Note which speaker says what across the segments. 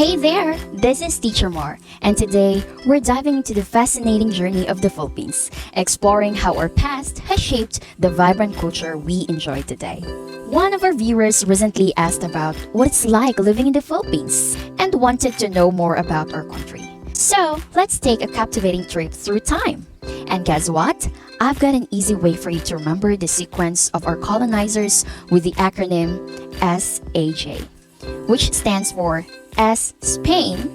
Speaker 1: Hey there, this is Teacher Mar, and today we're diving into the fascinating journey of the Philippines, exploring how our past has shaped the vibrant culture we enjoy today. One of our viewers recently asked about what it's like living in the Philippines and wanted to know more about our country. So let's take a captivating trip through time. And guess what? I've got an easy way for you to remember the sequence of our colonizers with the acronym SAJ, which stands for S, Spain,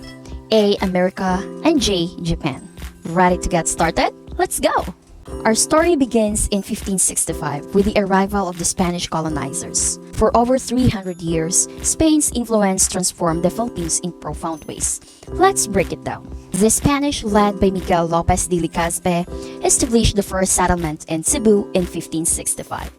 Speaker 1: A, America, and J, Japan. Ready to get started? Let's go! Our story begins in 1565 with the arrival of the Spanish colonizers. For over 300 years, Spain's influence transformed the Philippines in profound ways. Let's break it down. The Spanish, led by Miguel Lopez de Legazpi, established the first settlement in Cebu in 1565.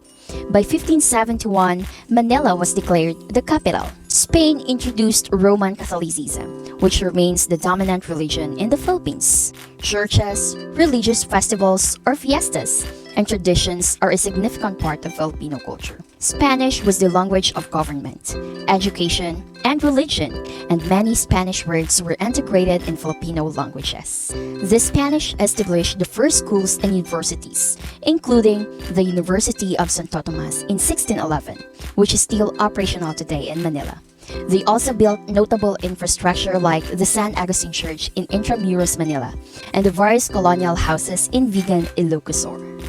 Speaker 1: By 1571, Manila was declared the capital. Spain introduced Roman Catholicism, which remains the dominant religion in the Philippines. Churches, religious festivals, or fiestas, and traditions are a significant part of Filipino culture. Spanish was the language of government, education, and religion, and many Spanish words were integrated in Filipino languages. The Spanish established the first schools and universities, including the University of Santo Tomas in 1611, which is still operational today in Manila. They also built notable infrastructure like the San Agustin Church in Intramuros, Manila, and the various colonial houses in Vigan, Ilocos,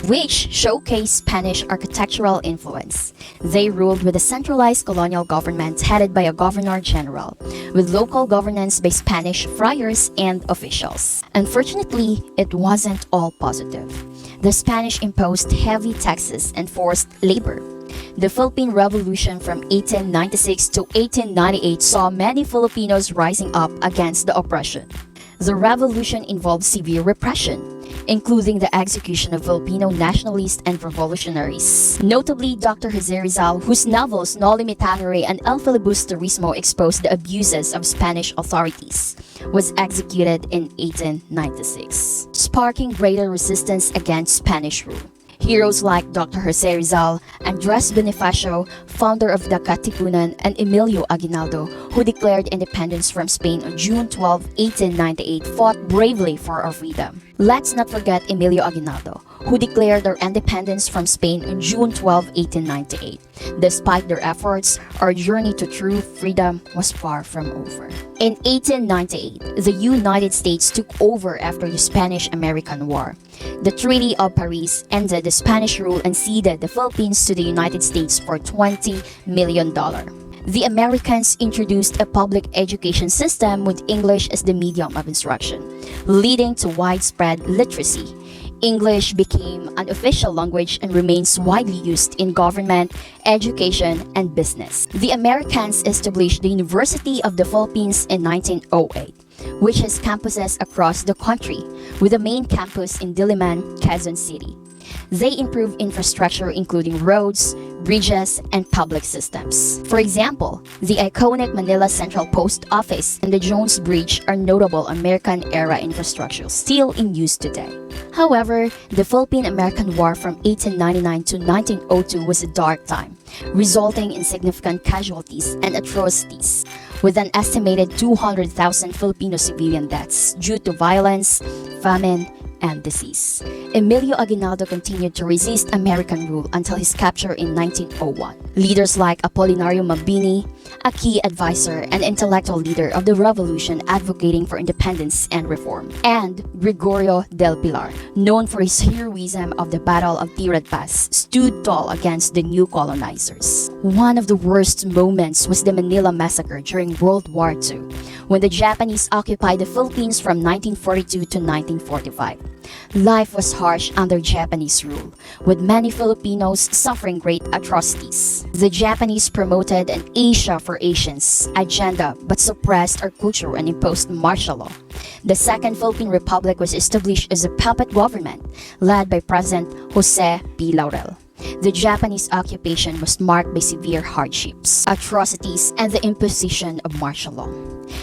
Speaker 1: which showcase Spanish architectural influence. They ruled with a centralized colonial government headed by a governor-general, with local governance by Spanish friars and officials. Unfortunately, it wasn't all positive. The Spanish imposed heavy taxes and forced labor. The Philippine Revolution from 1896 to 1898 saw many Filipinos rising up against the oppression. The revolution involved severe repression, including the execution of Filipino nationalists and revolutionaries. Notably, Dr. Jose Rizal, whose novels No Limitatory and El Filibusterismo exposed the abuses of Spanish authorities, was executed in 1896, sparking greater resistance against Spanish rule. Heroes like Dr. Jose Rizal, Andres Bonifacio, founder of the Katipunan, and Emilio Aguinaldo, who declared independence from Spain on June 12, 1898, fought bravely for our freedom. Let's not forget Emilio Aguinaldo, who declared their independence from Spain on June 12, 1898. Despite their efforts, our journey to true freedom was far from over. In 1898, the United States took over after the Spanish-American War. The Treaty of Paris ended the Spanish rule and ceded the Philippines to the United States for $20 million. The Americans introduced a public education system with English as the medium of instruction, leading to widespread literacy. English became an official language and remains widely used in government, education, and business. The Americans established the University of the Philippines in 1908, which has campuses across the country, with a main campus in Diliman, Quezon City. They improved infrastructure including roads, bridges, and public systems. For example, the iconic Manila Central Post Office and the Jones Bridge are notable American-era infrastructure still in use today. However, the Philippine-American War from 1899 to 1902 was a dark time, resulting in significant casualties and atrocities, with an estimated 200,000 Filipino civilian deaths due to violence, famine, and disease. Emilio Aguinaldo continued to resist American rule until his capture in 1901. Leaders like Apolinario Mabini, a key advisor and intellectual leader of the revolution advocating for independence and reform, and Gregorio del Pilar, known for his heroism of the Battle of Tirad Pass, stood tall against the new colonizers. One of the worst moments was the Manila Massacre during World War II, when the Japanese occupied the Philippines from 1942 to 1945. Life was harsh under Japanese rule, with many Filipinos suffering great atrocities. The Japanese promoted an Asia for Asians agenda but suppressed our culture and imposed martial law. The Second Philippine Republic was established as a puppet government led by President Jose P. Laurel. The Japanese occupation was marked by severe hardships, atrocities, and the imposition of martial law.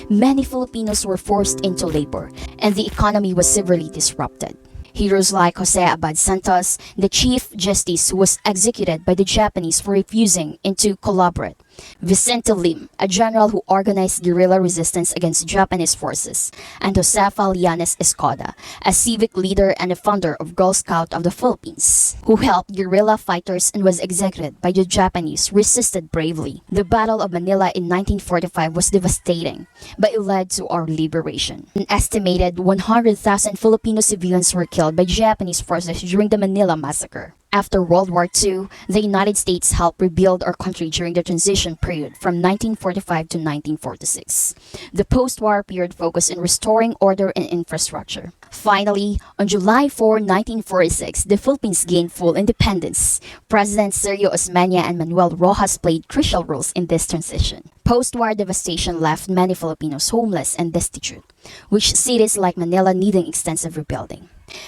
Speaker 1: Many Filipinos were forced into labor, and the economy was severely disrupted. Heroes like Jose Abad Santos, the Chief Justice who was executed by the Japanese for refusing to collaborate, Vicente Lim, a general who organized guerrilla resistance against Japanese forces, and Josefa Llanes Escoda, a civic leader and a founder of Girl Scout of the Philippines, who helped guerrilla fighters and was executed by the Japanese, resisted bravely. The Battle of Manila in 1945 was devastating, but it led to our liberation. An estimated 100,000 Filipino civilians were killed by Japanese forces during the Manila Massacre. After World War II, the United States helped rebuild our country during the transition period from 1945 to 1946. The post-war period focused on restoring order and infrastructure. Finally, on July 4, 1946, the Philippines gained full independence. Presidents Sergio Osmeña and Manuel Rojas played crucial roles in this transition. Post-war devastation left many Filipinos homeless and destitute, with cities like Manila needing extensive rebuilding.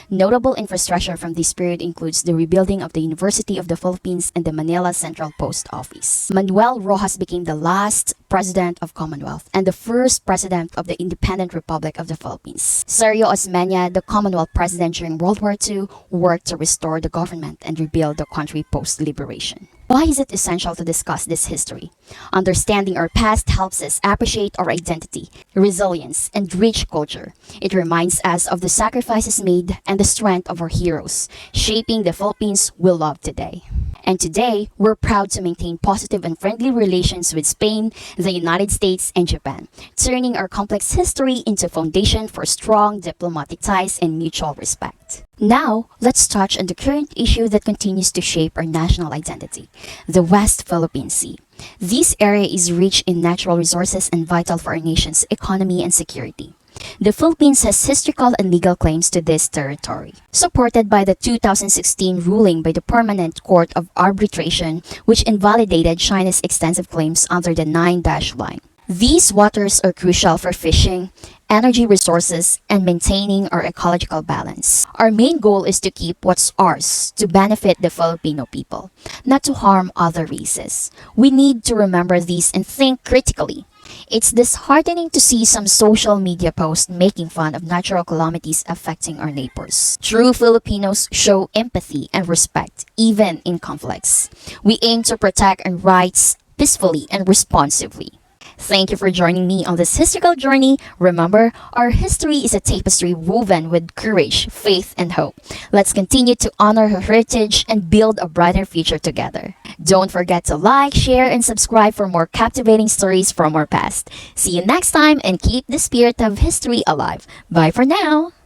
Speaker 1: Notable infrastructure from this period includes the rebuilding of the University of the Philippines and the Manila Central Post Office. Manuel Rojas became the last President of Commonwealth and the first President of the Independent Republic of the Philippines. Sergio Osmeña, the Commonwealth President during World War II, worked to restore the government and rebuild the country post-liberation. Why is it essential to discuss this history? Understanding our past helps us appreciate our identity, resilience, and rich culture. It reminds us of the sacrifices made and the strength of our heroes, shaping the Philippines we love today. And today, we're proud to maintain positive and friendly relations with Spain, the United States, and Japan, turning our complex history into a foundation for strong diplomatic ties and mutual respect. Now, let's touch on the current issue that continues to shape our national identity, the West Philippine Sea. This area is rich in natural resources and vital for our nation's economy and security. The Philippines has historical and legal claims to this territory, supported by the 2016 ruling by the Permanent Court of Arbitration, which invalidated China's extensive claims under the 9-dash line. These waters are crucial for fishing, energy resources, and maintaining our ecological balance. Our main goal is to keep what's ours to benefit the Filipino people, not to harm other races. We need to remember these and think critically. It's disheartening to see some social media posts making fun of natural calamities affecting our neighbors. True Filipinos show empathy and respect, even in conflicts. We aim to protect our rights peacefully and responsively. Thank you for joining me on this historical journey. Remember, our history is a tapestry woven with courage, faith, and hope. Let's continue to honor our heritage and build a brighter future together. Don't forget to like, share, and subscribe for more captivating stories from our past. See you next time and keep the spirit of history alive. Bye for now!